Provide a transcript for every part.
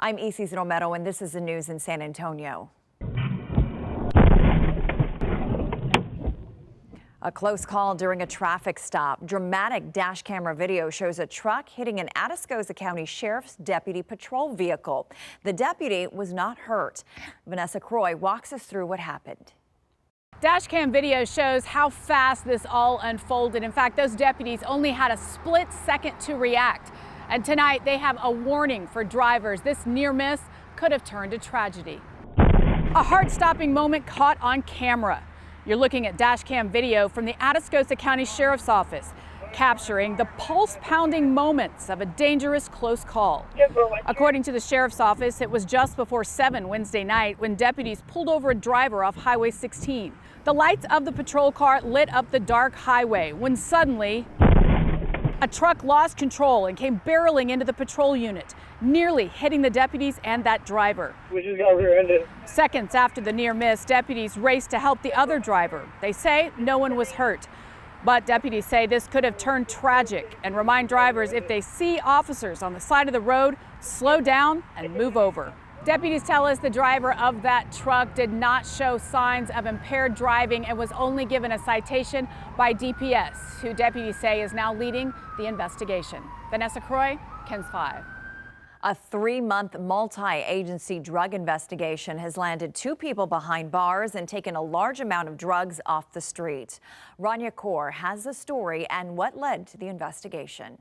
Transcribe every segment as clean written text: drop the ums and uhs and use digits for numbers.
I'm Isis Romero, and this is the news in San Antonio. A close call during a traffic stop. Dramatic dash camera video shows a truck hitting an Atascosa County Sheriff's deputy patrol vehicle. The deputy was not hurt. Vanessa Croy walks us through what happened. Dashcam video shows how fast this all unfolded. In fact, those deputies only had a split second to react. And tonight they have a warning for drivers. This near miss could have turned to tragedy. A heart-stopping moment caught on camera. You're looking at dashcam video from the Atascosa County Sheriff's Office, capturing the pulse-pounding moments of a dangerous close call. According to the Sheriff's Office, it was just before 7 Wednesday night when deputies pulled over a driver off Highway 16. The lights of the patrol car lit up the dark highway when suddenly a truck lost control and came barreling into the patrol unit, nearly hitting the deputies and that driver. We just got rear-ended. Seconds after the near miss, deputies raced to help the other driver. They say no one was hurt, but deputies say this could have turned tragic and remind drivers if they see officers on the side of the road, slow down and move over. Deputies tell us the driver of that truck did not show signs of impaired driving and was only given a citation by DPS, who deputies say is now leading the investigation. Vanessa Croy, KENS 5. A 3-month multi-agency drug investigation has landed 2 people behind bars and taken a large amount of drugs off the street. Rania Kaur has the story and what led to the investigation.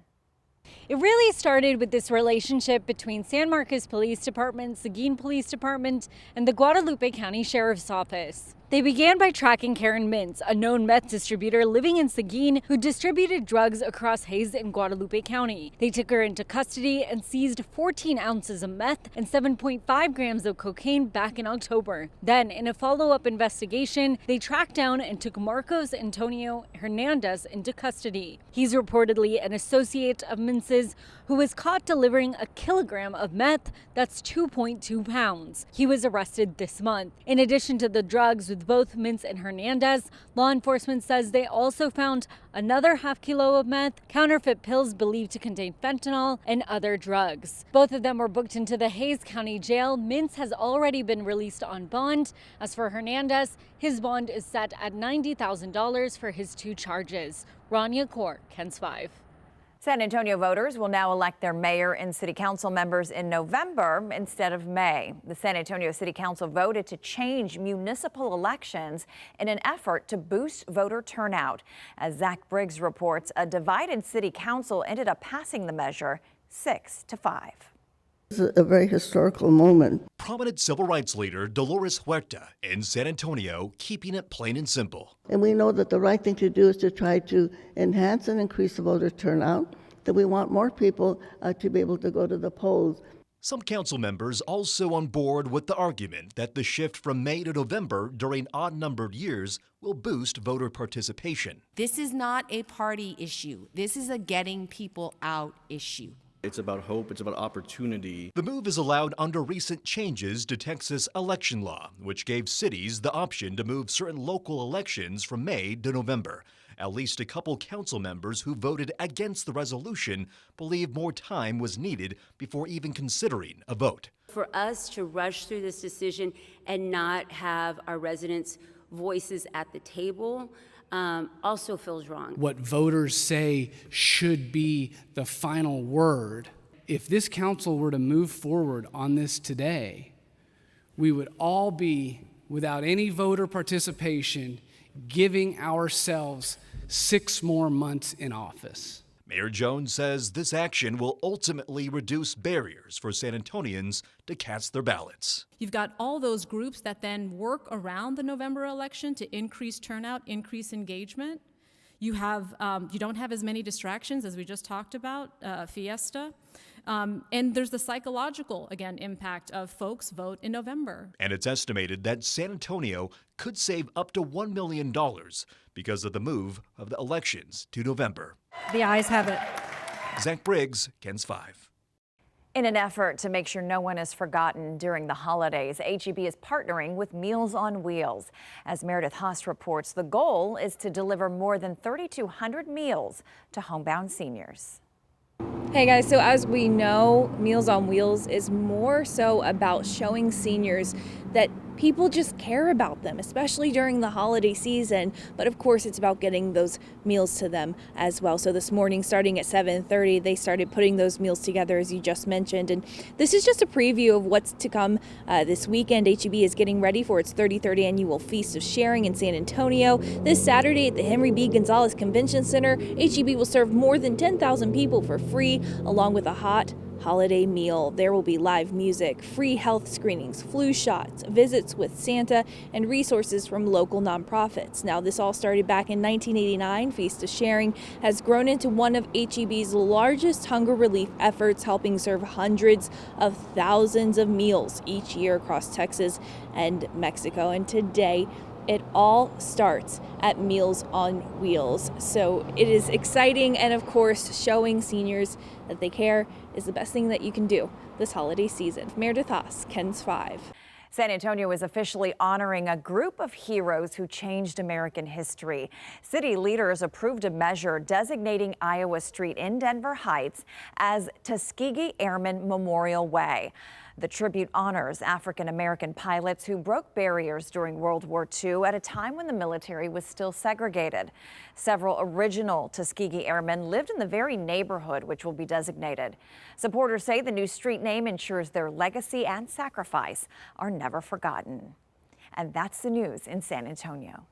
It really started with this relationship between San Marcos Police Department, Seguin Police Department, and the Guadalupe County Sheriff's Office. They began by tracking Karen Mintz, a known meth distributor living in Seguin who distributed drugs across Hays and Guadalupe County. They took her into custody and seized 14 ounces of meth and 7.5 grams of cocaine back in October. Then, in a follow-up investigation, they tracked down and took Marcos Antonio Hernandez into custody. He's reportedly an associate of Mintz's who was caught delivering a kilogram of meth, that's 2.2 pounds. He was arrested this month. In addition to the drugs with both Mintz and Hernandez, law enforcement says they also found another half kilo of meth, counterfeit pills believed to contain fentanyl, and other drugs. Both of them were booked into the Hays County Jail. Mintz has already been released on bond. As for Hernandez, his bond is set at $90,000 for his 2 charges. Rania Kaur, KENS 5. San Antonio voters will now elect their mayor and city council members in November instead of May. The San Antonio City Council voted to change municipal elections in an effort to boost voter turnout. As Zach Briggs reports, a divided city council ended up passing the measure 6-5. It's a very historical moment. Prominent civil rights leader Dolores Huerta in San Antonio, keeping it plain and simple. And we know that the right thing to do is to try to enhance and increase the voter turnout, that we want more people to be able to go to the polls. Some council members also on board with the argument that the shift from May to November during odd-numbered years will boost voter participation. This is not a party issue. This is a getting people out issue. It's about hope, it's about opportunity. The move is allowed under recent changes to Texas election law, which gave cities the option to move certain local elections from May to November. At least a couple council members who voted against the resolution believe more time was needed before even considering a vote. For us to rush through this decision and not have our residents' voices at the table also feels wrong. What voters say should be the final word. If this council were to move forward on this today, we would all be, without any voter participation, giving ourselves 6 more months in office. Mayor Jones says this action will ultimately reduce barriers for San Antonians to cast their ballots. You've got all those groups that then work around the November election to increase turnout, increase engagement. You don't have as many distractions as we just talked about, Fiesta. And there's the psychological, again, impact of folks vote in November. And it's estimated that San Antonio could save up to $1 million because of the move of the elections to November. The ayes have it. Zach Briggs, KENS 5. In an effort to make sure no one is forgotten during the holidays, HEB is partnering with Meals on Wheels. As Meredith Haas reports, the goal is to deliver more than 3,200 meals to homebound seniors. Hey guys, so as we know, Meals on Wheels is more so about showing seniors that people just care about them, especially during the holiday season. But of course, it's about getting those meals to them as well. So this morning, starting at 7:30, they started putting those meals together, as you just mentioned. And this is just a preview of what's to come this weekend. HEB is getting ready for its 33rd annual Feast of Sharing in San Antonio. This Saturday at the Henry B. Gonzalez Convention Center, HEB will serve more than 10,000 people for free, along with a hot holiday meal. There will be live music, free health screenings, flu shots, visits with Santa, and resources from local nonprofits. Now, this all started back in 1989. Feast of Sharing has grown into one of HEB's largest hunger relief efforts, helping serve hundreds of thousands of meals each year across Texas and Mexico. And today, it all starts at Meals on Wheels. So it is exciting, and of course, showing seniors that they care is the best thing that you can do this holiday season. Meredith Haas, KENS 5. San Antonio is officially honoring a group of heroes who changed American history. City leaders approved a measure designating Iowa Street in Denver Heights as Tuskegee Airmen Memorial Way. The tribute honors African-American pilots who broke barriers during World War II at a time when the military was still segregated. Several original Tuskegee Airmen lived in the very neighborhood which will be designated. Supporters say the new street name ensures their legacy and sacrifice are never forgotten. And that's the news in San Antonio.